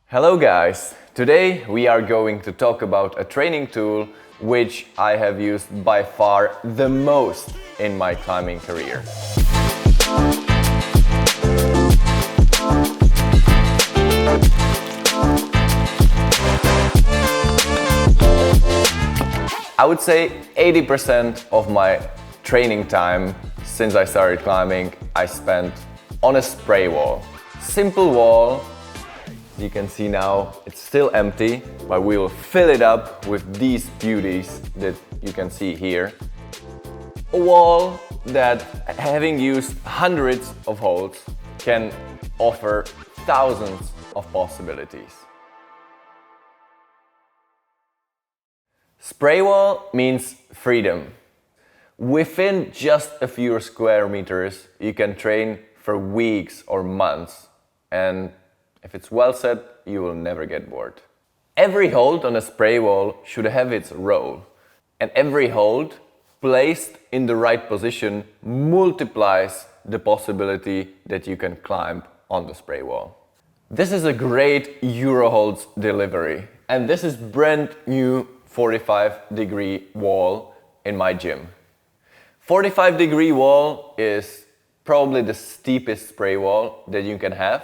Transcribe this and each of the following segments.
Hello guys! Today we are going to talk about a training tool which I have used by far the most in my climbing career. I would say 80% of my training time since I started climbing I spent on a spray wall. Simple wall. You can see now it's still empty, but we will fill it up with these beauties that you can see here. A wall that, having used hundreds of holds, can offer thousands of possibilities. Spraywall means freedom. Within just a few square meters, you can train for weeks or months, and if it's well set, you will never get bored. Every hold on a spray wall should have its role, and every hold placed in the right position multiplies the possibility that you can climb on the spray wall. This is a great Euroholds delivery, and this is brand new 45-degree wall in my gym. 45-degree wall is probably the steepest spray wall that you can have.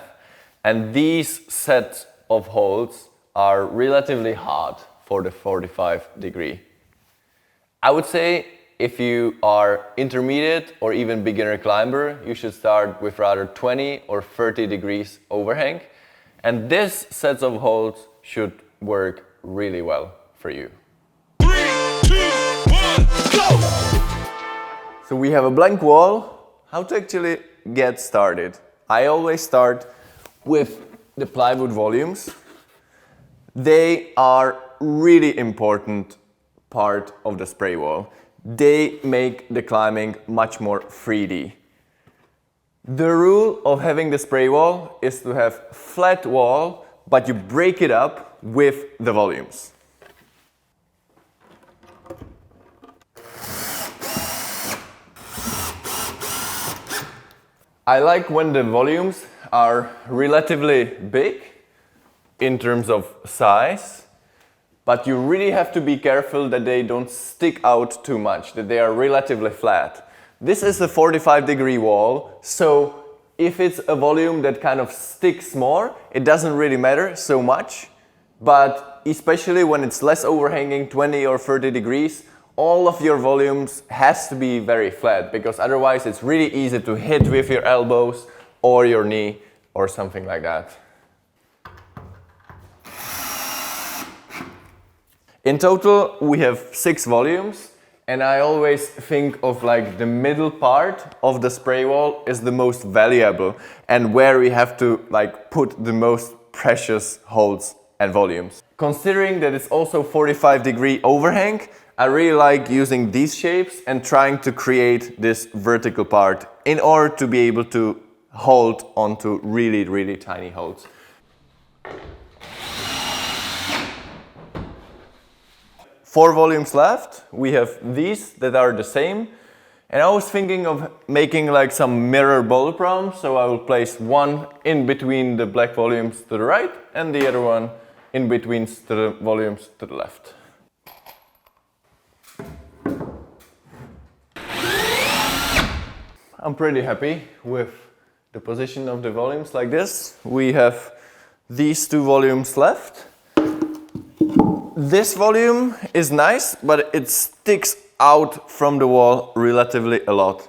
And these sets of holds are relatively hard for the 45 degree. I would say if you are intermediate or even beginner climber, you should start with rather 20 or 30 degrees overhang. And this sets of holds should work really well for you. 3, 2, 1, go! So we have a blank wall. How to actually get started? I always start with the plywood volumes. They are really important part of the spray wall. They make the climbing much more 3D. The rule of having the spray wall is to have flat wall, but you break it up with the volumes. I like when the volumes are relatively big in terms of size, but you really have to be careful that they don't stick out too much, that they are relatively flat. This is a 45-degree wall, so if it's a volume that kind of sticks more, it doesn't really matter so much, but especially when it's less overhanging, 20 or 30 degrees, all of your volumes has to be very flat, because otherwise it's really easy to hit with your elbows or your knee or something like that. In total we have 6 volumes, and I always think of like the middle part of the spray wall is the most valuable and where we have to like put the most precious holds and volumes. Considering that it's also 45-degree overhang, I really like using these shapes and trying to create this vertical part in order to be able to hold onto really tiny holds. Four volumes left. We have these that are the same. And I was thinking of making like some mirror boulder problems, so I will place one in between the black volumes to the right and the other one in between the volumes to the left. I'm pretty happy with the position of the volumes like this. We have these 2 volumes left. This volume is nice, but it sticks out from the wall relatively a lot.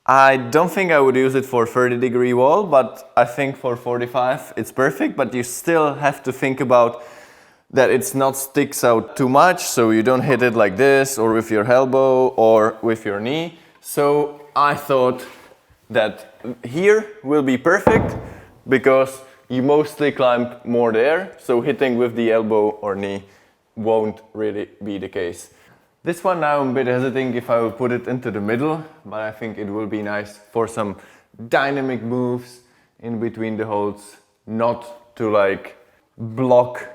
I don't think I would use it for 30-degree wall, but I think for 45 it's perfect, but you still have to think about that it's not sticks out too much, so you don't hit it like this or with your elbow or with your knee. So I thought that here will be perfect because you mostly climb more there, so hitting with the elbow or knee won't really be the case. This one now I'm a bit hesitating if I will put it into the middle, but I think it will be nice for some dynamic moves in between the holds, not to like block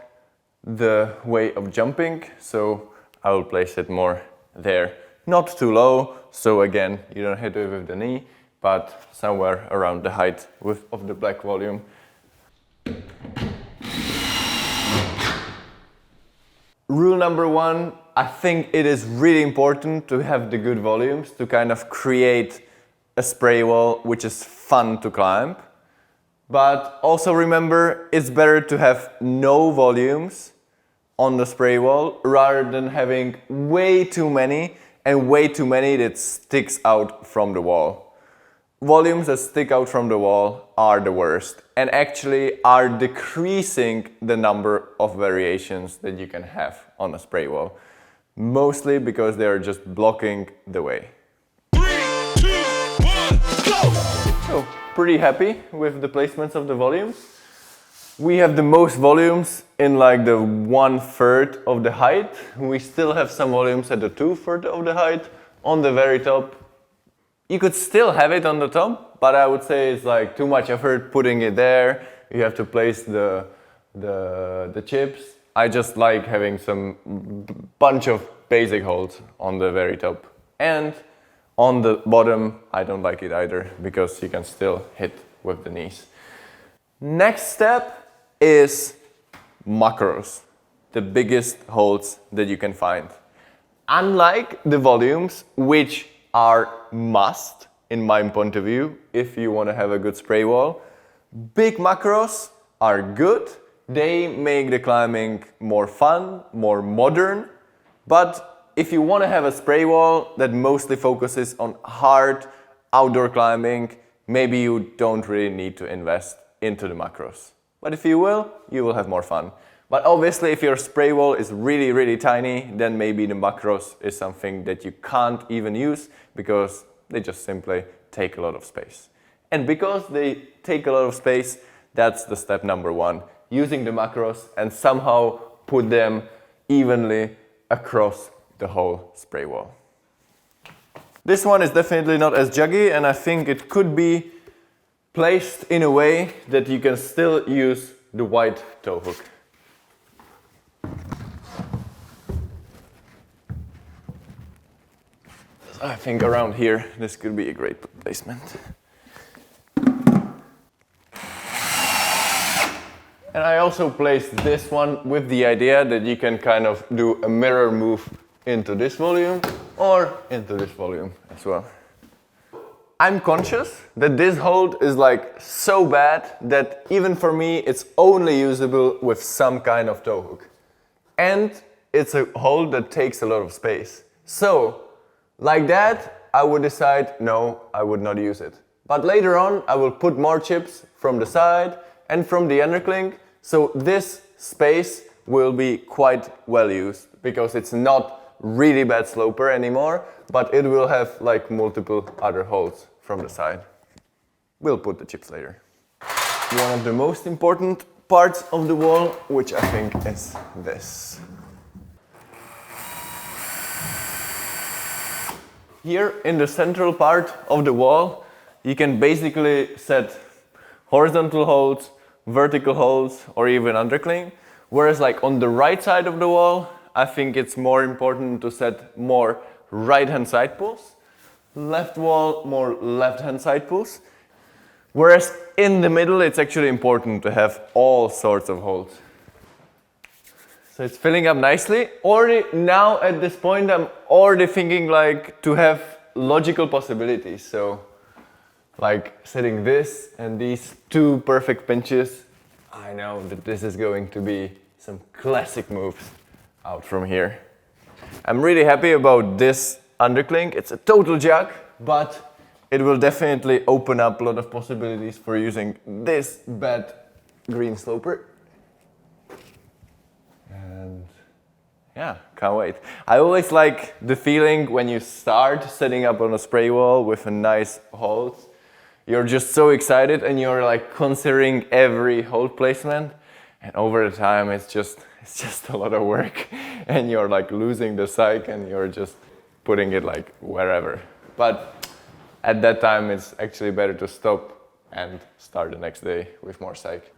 the way of jumping, so I will place it more there. Not too low, so again, you don't hit it with the knee, but somewhere around the height of the black volume. rule number one, I think it is really important to have the good volumes to kind of create a spray wall which is fun to climb. But also remember, it's better to have no volumes on the spray wall rather than having way too many that sticks out from the wall. Volumes that stick out from the wall are the worst and actually are decreasing the number of variations that you can have on a spray wall. Mostly because they are just blocking the way. 3, 2, 1, go! So, pretty happy with the placements of the volumes. We have the most volumes in like the 1/3 of the height. We still have some volumes at the 2/3 of the height on the very top. You could still have it on the top, but I would say it's like too much effort putting it there. You have to place the chips. I just like having some bunch of basic holds on the very top. And on the bottom, I don't like it either because you can still hit with the knees. Next step is macros, the biggest holds that you can find. Unlike the volumes, which are must in my point of view if you want to have a good spray wall, big macros are good. They make the climbing more fun, more modern, but if you want to have a spray wall that mostly focuses on hard outdoor climbing, maybe you don't really need to invest into the macros. But if you will have more fun. But obviously if your spray wall is really, really tiny, then maybe the macros is something that you can't even use because they just simply take a lot of space. And because they take a lot of space, that's the step number one. Using the macros and somehow put them evenly across the whole spray wall. This one is definitely not as juggy and I think it could be placed in a way that you can still use the white toe hook. I think around here this could be a great placement. And I also placed this one with the idea that you can kind of do a mirror move into this volume or into this volume as well. I'm conscious that this hold is like so bad that even for me it's only usable with some kind of toe hook. And it's a hold that takes a lot of space. So, like that, I would decide no, I would not use it. But later on I will put more chips from the side and from the underclink, so this space will be quite well used because it's not really bad sloper anymore, but it will have like multiple other holds from the side. We'll put the chips later. One of the most important parts of the wall, which I think is this. Here in the central part of the wall, you can basically set horizontal holds, vertical holds, or even undercling. Whereas like on the right side of the wall, I think it's more important to set more right-hand side pulls. Left wall, more left-hand side pulls. Whereas in the middle, it's actually important to have all sorts of holds. So it's filling up nicely. Already now at this point, I'm already thinking like to have logical possibilities. So like setting this and these two perfect pinches, I know that this is going to be some classic moves out from here. I'm really happy about this underclink. It's a total jug, but it will definitely open up a lot of possibilities for using this bad green sloper. And yeah, can't wait. I always like the feeling when you start setting up on a spray wall with a nice hold. You're just so excited and you're like considering every hold placement, and over the time it's just a lot of work and you're like losing the psyche and you're just putting it like wherever. But at that time it's actually better to stop and start the next day with more psyche.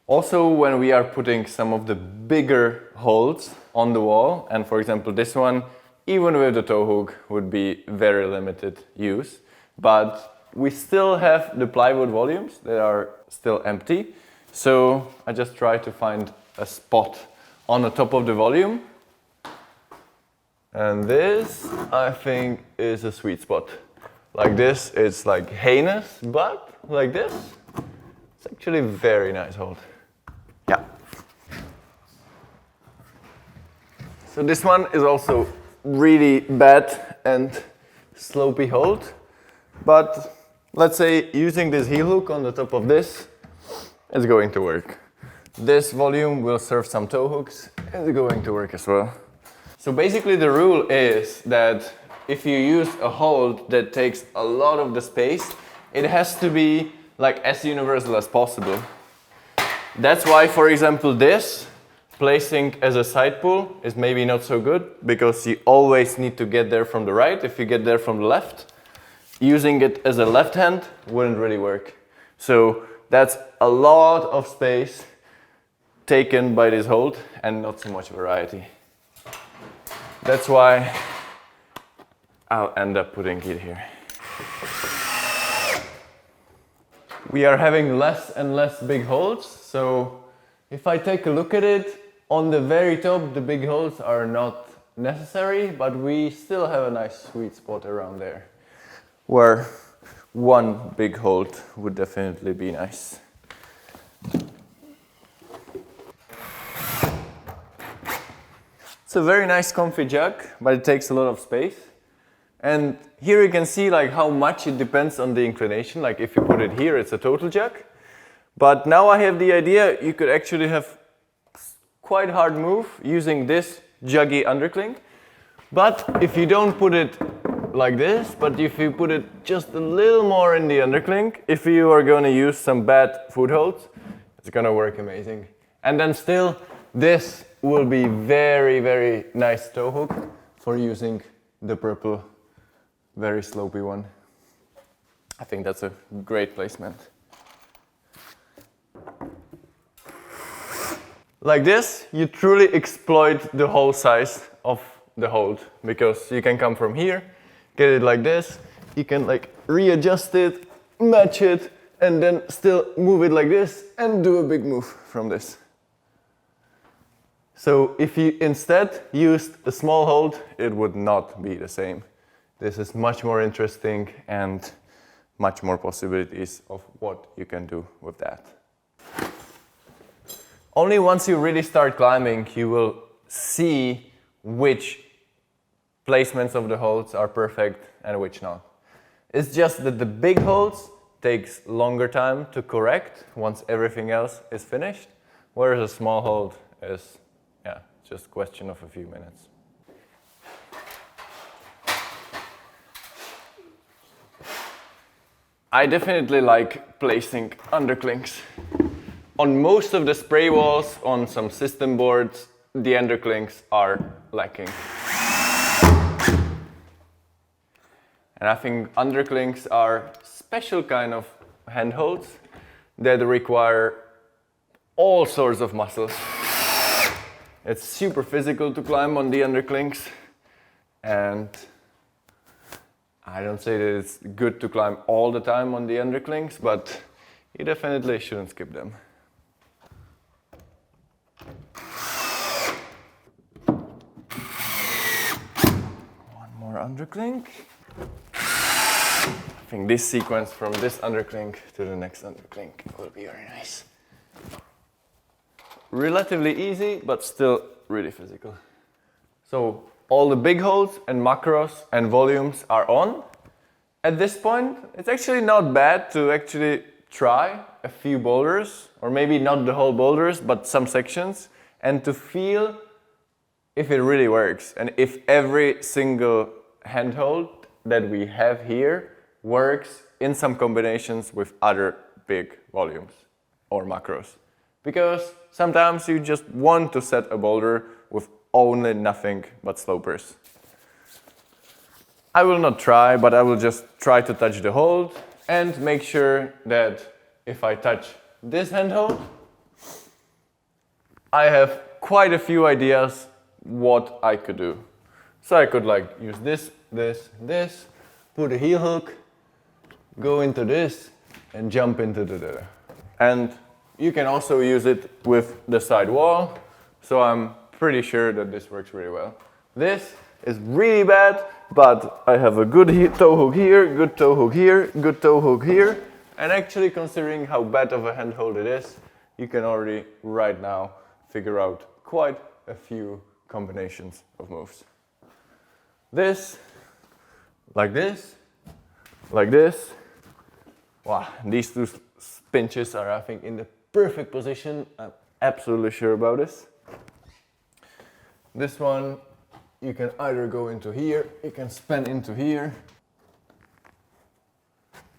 Also, when we are putting some of the bigger holds on the wall, and for example this one, even with the toe hook, would be very limited use. But we still have the plywood volumes that are still empty. So I just try to find a spot on the top of the volume. And this, I think, is a sweet spot. Like this, it's like heinous, but like this, it's actually a very nice hold. Yeah. So this one is also really bad and slopey hold, but let's say using this heel hook on the top of this, it's going to work. This volume will serve some toe hooks, it's going to work as well. So basically the rule is that if you use a hold that takes a lot of the space, it has to be like as universal as possible. That's why, for example, this placing as a side pull is maybe not so good, because you always need to get there from the right. If you get there from the left, using it as a left hand wouldn't really work. So that's a lot of space taken by this hold and not so much variety. That's why I'll end up putting it here. We are having less and less big holds, so if I take a look at it, on the very top the big holds are not necessary, but we still have a nice sweet spot around there, where one big hold would definitely be nice. It's a very nice comfy jug, but it takes a lot of space. And here you can see like how much it depends on the inclination. Like if you put it here, it's a total jug. But now I have the idea you could actually have quite hard move using this juggy undercling. But if you don't put it like this, but if you put it just a little more in the undercling, if you are going to use some bad footholds, it's going to work amazing. And then still, this will be very, very nice toe hook for using the purple, very slopey one. I think that's a great placement. Like this, you truly exploit the whole size of the hold, because you can come from here, get it like this, you can like readjust it, match it, and then still move it like this and do a big move from this. So if you instead used a small hold, it would not be the same. This is much more interesting and much more possibilities of what you can do with that. Only once you really start climbing, you will see which placements of the holds are perfect and which not. It's just that the big holds takes longer time to correct once everything else is finished, whereas a small hold is just a question of a few minutes. I definitely like placing underclings. On most of the spray walls, on some system boards, the underclings are lacking. And I think underclings are special kind of handholds that require all sorts of muscles. It's super physical to climb on the underclings, and I don't say that it's good to climb all the time on the underclings, but you definitely shouldn't skip them. One more undercling. I think this sequence from this undercling to the next undercling will be very nice. Relatively easy, but still really physical. So all the big holds and macros and volumes are on. At this point, it's actually not bad to actually try a few boulders, or maybe not the whole boulders, but some sections, and to feel if it really works, and if every single handhold that we have here works in some combinations with other big volumes or macros. Because sometimes you just want to set a boulder with only nothing but slopers. I will not try, but I will just try to touch the hold and make sure that if I touch this handhold, I have quite a few ideas what I could do. So I could like use this, put a heel hook, go into this and jump into the other. And you can also use it with the side wall, so I'm pretty sure that this works really well. This is really bad, but I have a good toe hook here, good toe hook here, good toe hook here, and actually considering how bad of a handhold it is, you can already right now figure out quite a few combinations of moves. This, like this, like this. Wow, these two pinches are, I think, in the perfect position. I'm absolutely sure about this. This one, you can either go into here, you can span into here.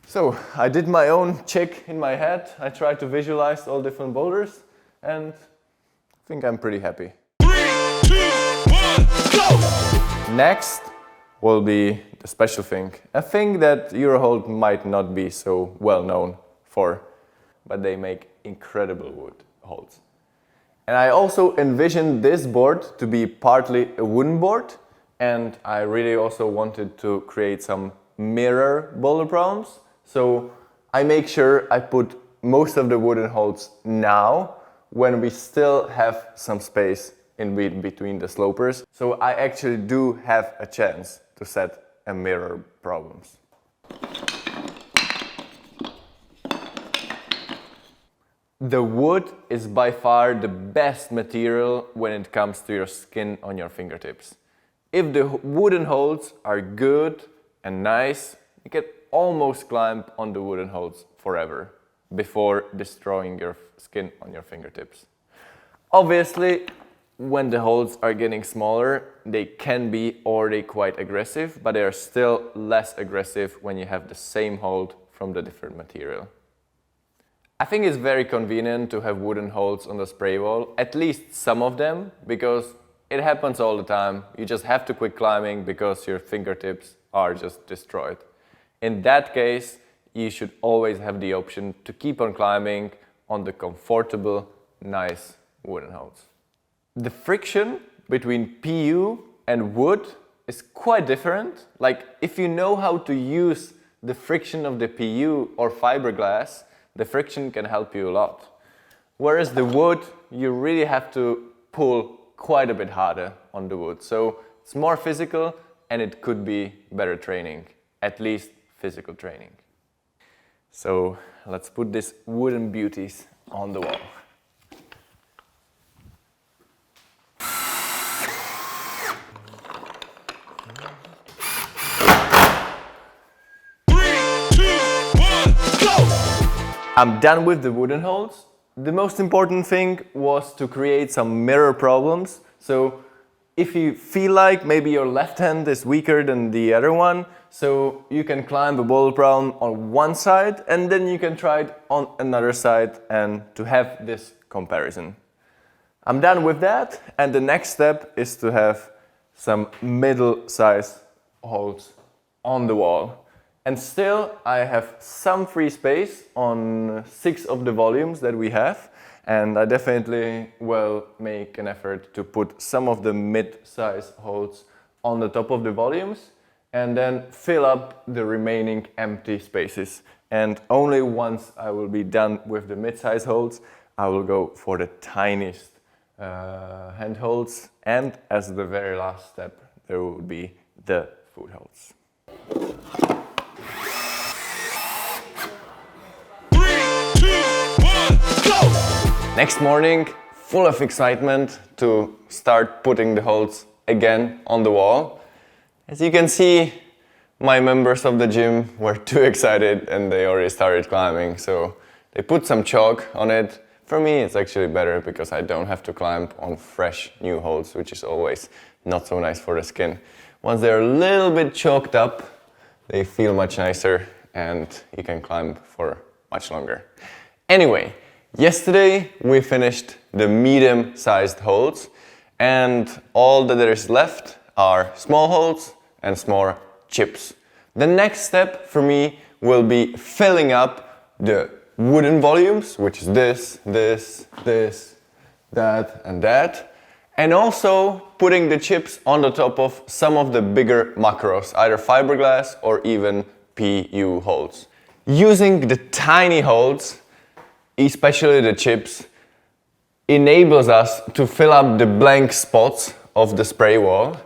So, I did my own check in my head. I tried to visualize all different boulders, and I think I'm pretty happy. 3, 2, 1, go! Next will be the special thing. A thing that Eurohold might not be so well known for, but they make incredible wood holds. And I also envisioned this board to be partly a wooden board, and I really also wanted to create some mirror boulder problems. So I make sure I put most of the wooden holds now, when we still have some space in between the slopers. So I actually do have a chance to set a mirror problems. The wood is by far the best material when it comes to your skin on your fingertips. If the wooden holds are good and nice, you can almost climb on the wooden holds forever before destroying your skin on your fingertips. Obviously, when the holds are getting smaller, they can be already quite aggressive, but they are still less aggressive when you have the same hold from the different material. I think it's very convenient to have wooden holds on the Spraywall, at least some of them, because it happens all the time. You just have to quit climbing because your fingertips are just destroyed. In that case, you should always have the option to keep on climbing on the comfortable, nice wooden holds. The friction between PU and wood is quite different. Like, if you know how to use the friction of the PU or fiberglass, the friction can help you a lot. Whereas the wood, you really have to pull quite a bit harder on the wood. So it's more physical and it could be better training, at least physical training. So let's put these wooden beauties on the wall. I'm done with the wooden holds. The most important thing was to create some mirror problems. So if you feel like maybe your left hand is weaker than the other one, so you can climb a boulder problem on one side and then you can try it on another side and to have this comparison. I'm done with that, and the next step is to have some middle-size holds on the wall. And still, I have some free space on 6 of the volumes that we have, and I definitely will make an effort to put some of the mid-size holds on the top of the volumes and then fill up the remaining empty spaces. And only once I will be done with the mid-size holds, I will go for the tiniest hand holds, and as the very last step, there will be the foot holds. Next morning, full of excitement to start putting the holds again on the wall. As you can see, my members of the gym were too excited and they already started climbing, so they put some chalk on it. For me, it's actually better because I don't have to climb on fresh new holds, which is always not so nice for the skin. Once they're a little bit chalked up, they feel much nicer and you can climb for much longer. Anyway, yesterday we finished the medium-sized holds, and all that there is left are small holds and small chips. The next step for me will be filling up the wooden volumes, which is this, that and that, and also putting the chips on the top of some of the bigger macros, either fiberglass or even PU holds. Using the tiny holds, especially the chips, enables us to fill up the blank spots of the spray wall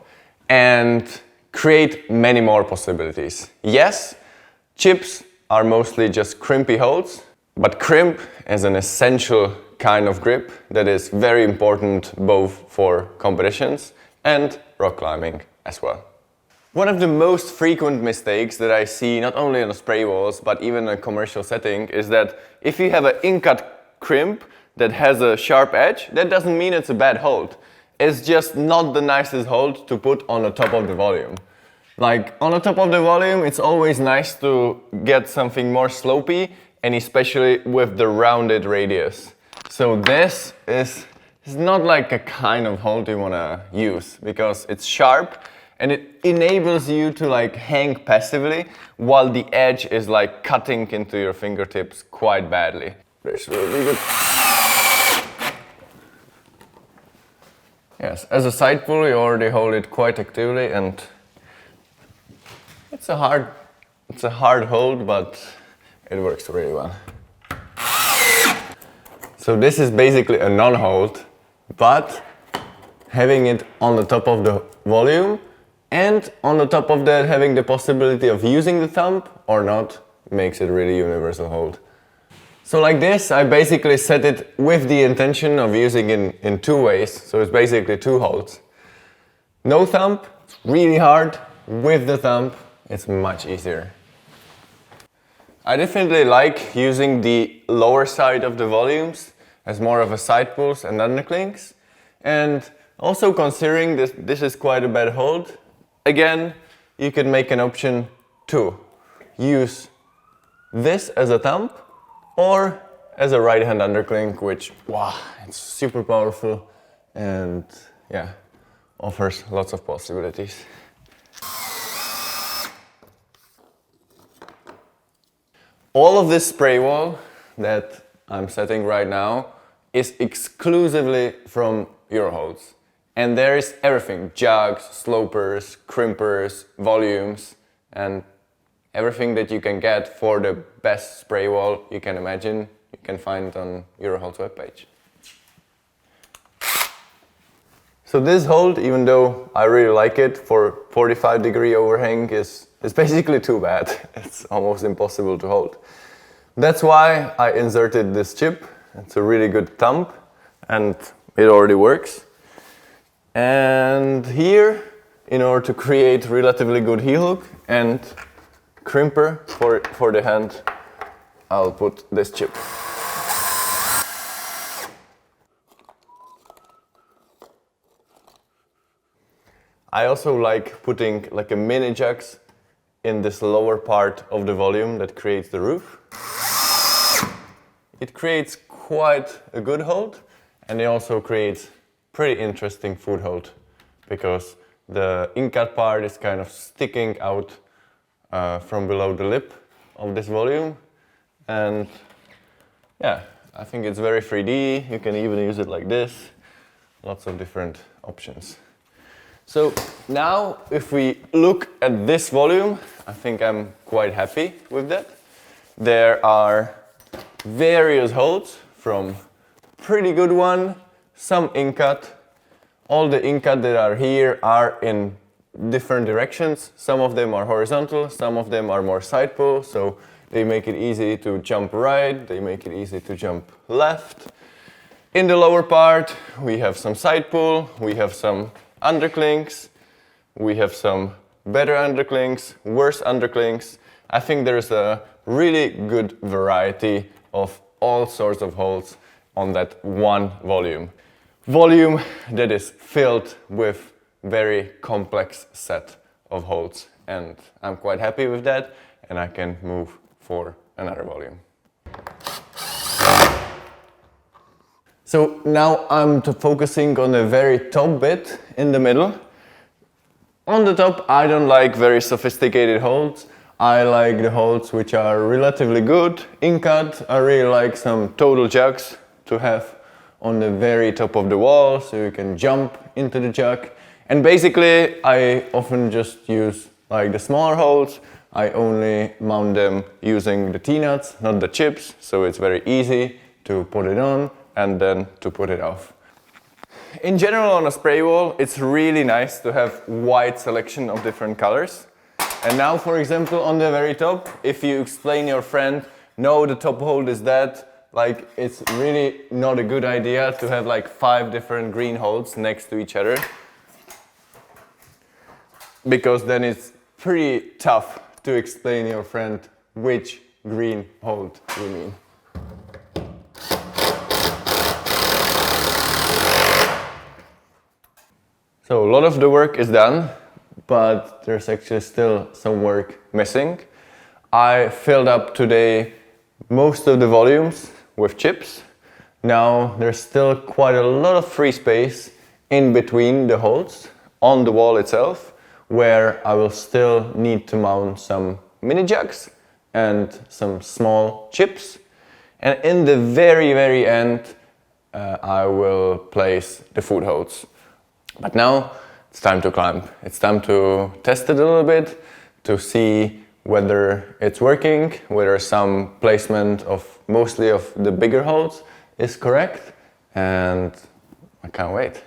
and create many more possibilities. Yes, chips are mostly just crimpy holds, but crimp is an essential kind of grip that is very important both for competitions and rock climbing as well. One of the most frequent mistakes that I see not only on spray walls but even in a commercial setting is that if you have an in-cut crimp that has a sharp edge, that doesn't mean it's a bad hold. It's just not the nicest hold to put on the top of the volume. Like on the top of the volume, it's always nice to get something more slopey, and especially with the rounded radius. So this is not like a kind of hold you want to use because it's sharp and it enables you to like hang passively while the edge is like cutting into your fingertips quite badly. This will be good. Yes, as a side pull you already hold it quite actively, and it's a hard hold, but it works really well. So this is basically a non-hold, but having it on the top of the volume and on the top of that having the possibility of using the thumb or not makes it really universal hold. So like this, I basically set it with the intention of using it in two ways. So it's basically two holds. No thumb, it's really hard. With the thumb, it's much easier. I definitely like using the lower side of the volumes as more of a side pulls and underclinks. And also considering this is quite a bad hold, again, you can make an option to use this as a thumb or as a right hand underclink, which, wow, it's super powerful and yeah, offers lots of possibilities. All of this spray wall that I'm setting right now is exclusively from Euroholds. And there is everything, jugs, slopers, crimpers, volumes, and everything that you can get for the best spray wall you can imagine, you can find on Euroholds webpage. So this hold, even though I really like it for 45-degree overhang, is basically too bad. It's almost impossible to hold. That's why I inserted this chip. It's a really good thumb and it already works. And here, in order to create relatively good heel hook and crimper for the hand, I'll put this chip. I also like putting like a mini jugs in this lower part of the volume that creates the roof. It creates quite a good hold, and it also creates pretty interesting foot hold because the in-cut part is kind of sticking out from below the lip of this volume, and yeah, I think it's very 3D. You can even use it like this. Lots of different options. So now if we look at this volume, I think I'm quite happy with that. There are various holds from pretty good one, some in-cut. All the in-cut that are here are in different directions. Some of them are horizontal, some of them are more side pull, so they make it easy to jump right, they make it easy to jump left. In the lower part, we have some side pull, we have some underclinks, we have some better underclinks, worse underclinks. I think there's a really good variety of all sorts of holds on that one volume. Volume that is filled with very complex set of holds, and I'm quite happy with that, and I can move for another volume. So now I'm focusing on the very top bit in the middle. On the top, I don't like very sophisticated holds. I like the holds which are relatively good. In-cut, I really like some total jugs to have on the very top of the wall, so you can jump into the jug. And basically, I often just use like the smaller holds. I only mount them using the T-nuts, not the chips, so it's very easy to put it on and then to put it off. In general, on a spray wall, it's really nice to have wide selection of different colors. And now, for example, on the very top, if you explain your friend, no, the top hold is that, like, it's really not a good idea to have like 5 different green holds next to each other, because then it's pretty tough to explain your friend which green hold you mean. So a lot of the work is done, but there's actually still some work missing. I filled up today most of the volumes with chips. Now there's still quite a lot of free space in between the holes on the wall itself, where I will still need to mount some mini jugs and some small chips. And in the very end, I will place the foot holes. But now it's time to climb. It's time to test it a little bit, to see whether it's working, whether some placement of mostly of the bigger holes is correct, and I can't wait.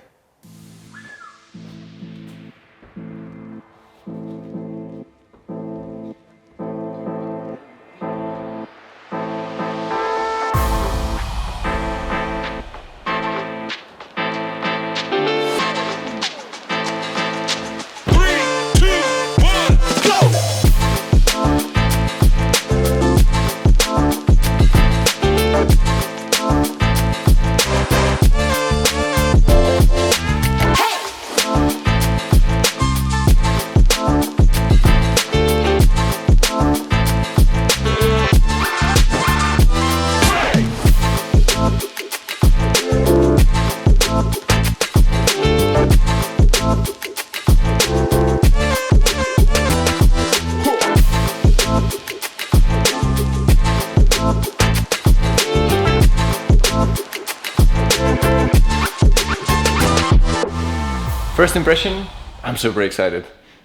First impression, I'm super excited.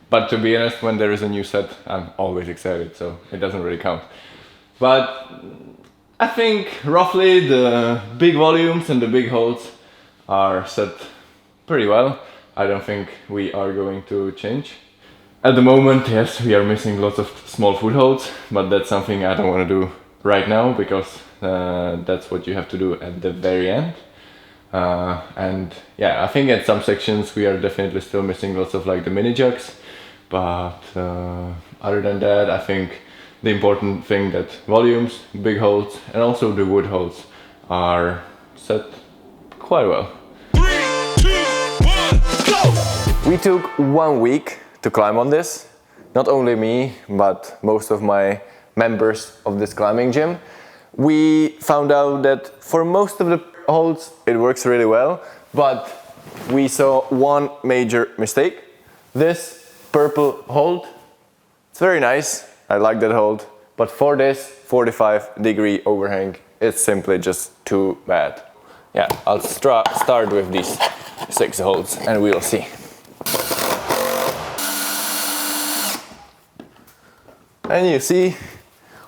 But to be honest, when there is a new set, I'm always excited, so it doesn't really count. But I think roughly the big volumes and the big holes are set pretty well. I don't think we are going to change. At the moment, yes, we are missing lots of small foot holes, but that's something I don't want to do right now, because that's what you have to do at the very end. And yeah, I think at some sections we are definitely still missing lots of like the mini jugs, but other than that, I think the important thing that volumes, big holes, and also the wood holes are set quite well. 3, 2, 1, go! We took 1 week to climb on this. Not only me, but most of my members of this climbing gym. We found out that for most of the holds it works really well, but we saw one major mistake. This purple hold, it's very nice, I like that hold, but for this 45-degree overhang, it's simply just too bad. Yeah, I'll start with these 6 holds and we'll see. And you see,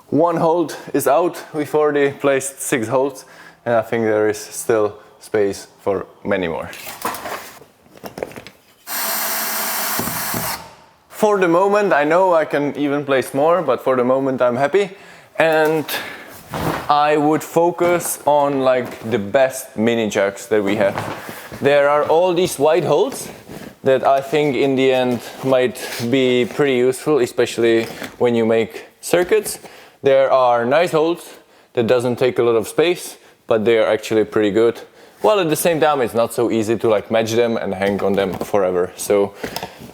1 hold is out. We've already placed 6 holds, and I think there is still space for many more. For the moment, I know I can even place more, but for the moment I'm happy. And I would focus on like the best mini jugs that we have. There are all these wide holes that I think in the end might be pretty useful, especially when you make circuits. There are nice holes that doesn't take a lot of space, but they are actually pretty good. While at the same time, it's not so easy to like match them and hang on them forever. So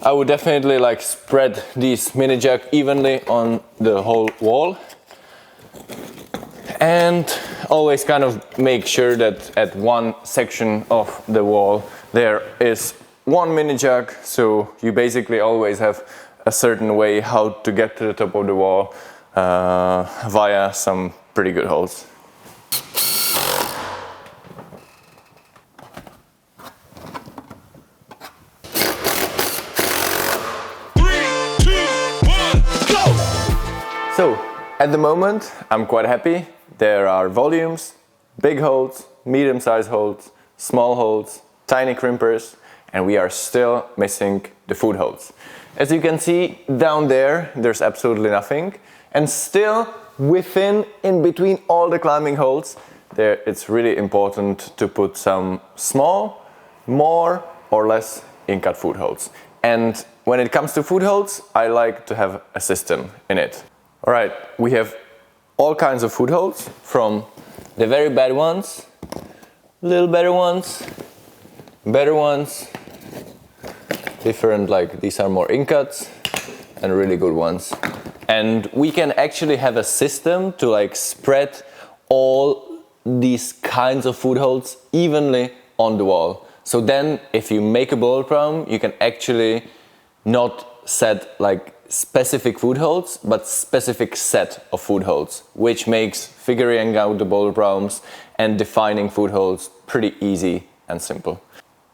I would definitely like spread these mini jug evenly on the whole wall. And always kind of make sure that at one section of the wall there is 1 mini jug, so you basically always have a certain way how to get to the top of the wall via some pretty good holes. So, at the moment, I'm quite happy. There are volumes, big holds, medium-sized holds, small holds, tiny crimpers, and we are still missing the foot holds. As you can see down there, there's absolutely nothing, and still in between all the climbing holds, there it's really important to put some small, more or less in-cut foot holds. And when it comes to foot holds, I like to have a system in it. All right, we have all kinds of foot holds, from the very bad ones, little better ones, different, like these are more in-cuts, and really good ones. And we can actually have a system to like spread all these kinds of foot holds evenly on the wall. So then if you make a boulder problem, you can actually not set like specific foot holds, but specific set of foot holds, which makes figuring out the boulder problems and defining foot holds pretty easy and simple.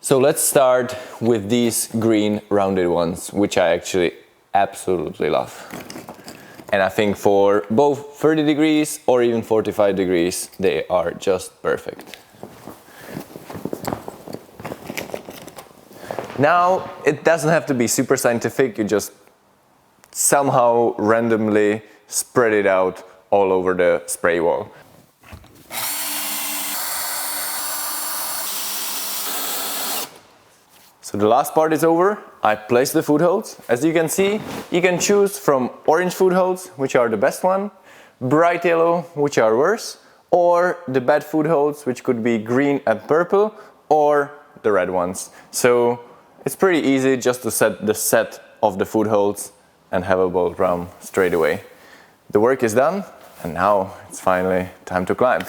So let's start with these green rounded ones, which I actually absolutely love. And I think for both 30 degrees or even 45 degrees, they are just perfect. Now, it doesn't have to be super scientific, you just somehow randomly spread it out all over the spray wall. So the last part is over. I place the foot holds. As you can see, you can choose from orange foot holds, which are the best one, bright yellow, which are worse, or the bad foot holds, which could be green and purple, or the red ones. So it's pretty easy just to set the set of the foot holds and have a boulder problem straight away. The work is done, and now it's finally time to climb.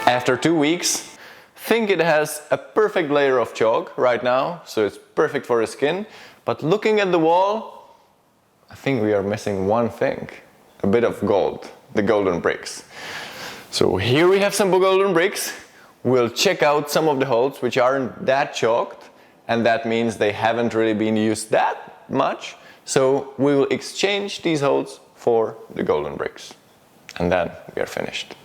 After 2 weeks, I think it has a perfect layer of chalk right now, so it's perfect for the skin. But looking at the wall, I think we are missing one thing, a bit of gold, the golden bricks. So here we have some golden bricks. We'll check out some of the holes which aren't that chalked, and that means they haven't really been used that much. So we will exchange these holes for the golden bricks, and then we are finished.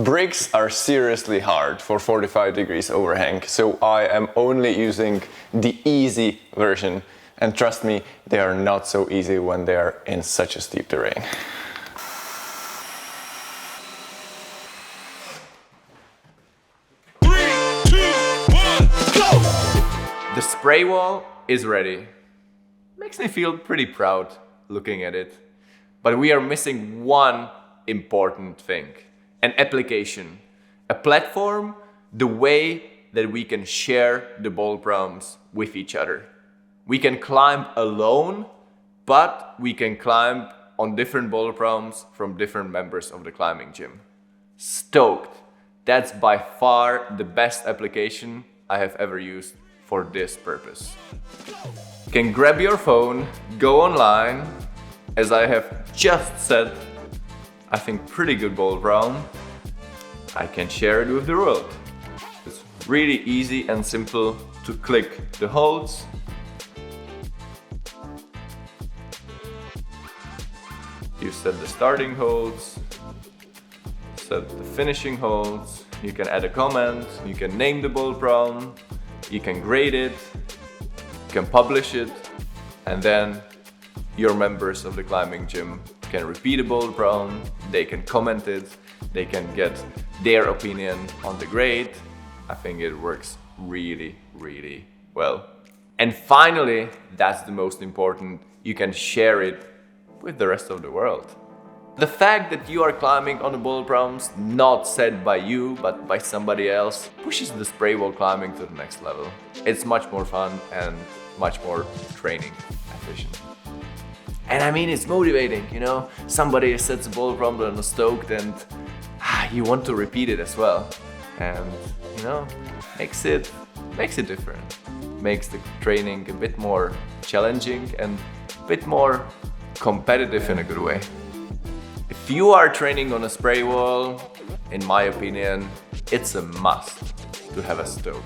Bricks are seriously hard for 45 degrees overhang, so I am only using the easy version, and trust me, they are not so easy when they are in such a steep terrain. The spray wall is ready. Makes me feel pretty proud looking at it. But we are missing one important thing. An application. A platform, the way that we can share the boulder problems with each other. We can climb alone, but we can climb on different boulder problems from different members of the climbing gym. Stōkt. That's by far the best application I have ever used for this purpose. You can grab your phone, go online, as I have just said, I think pretty good boulder problem. I can share it with the world. It's really easy and simple to click the holds You set the starting holds, set the finishing holds, you can add a comment, you can name the bowl problem, you can grade it, you can publish it, and then your members of the climbing gym can repeat a bowl problem, they can comment it, they can get their opinion on the grade. I think it works really, really well. And finally, that's the most important, you can share it with the rest of the world. The fact that you are climbing on the bowl problems not set by you but by somebody else pushes the Spraywall climbing to the next level. It's much more fun and much more training efficient. And I mean, it's motivating, you know? Somebody sets a bowl problem on a Stōkt and you want to repeat it as well. And, you know, makes it different. Makes the training a bit more challenging and a bit more competitive in a good way. If you are training on a Spraywall, in my opinion, it's a must to have a Stōkt.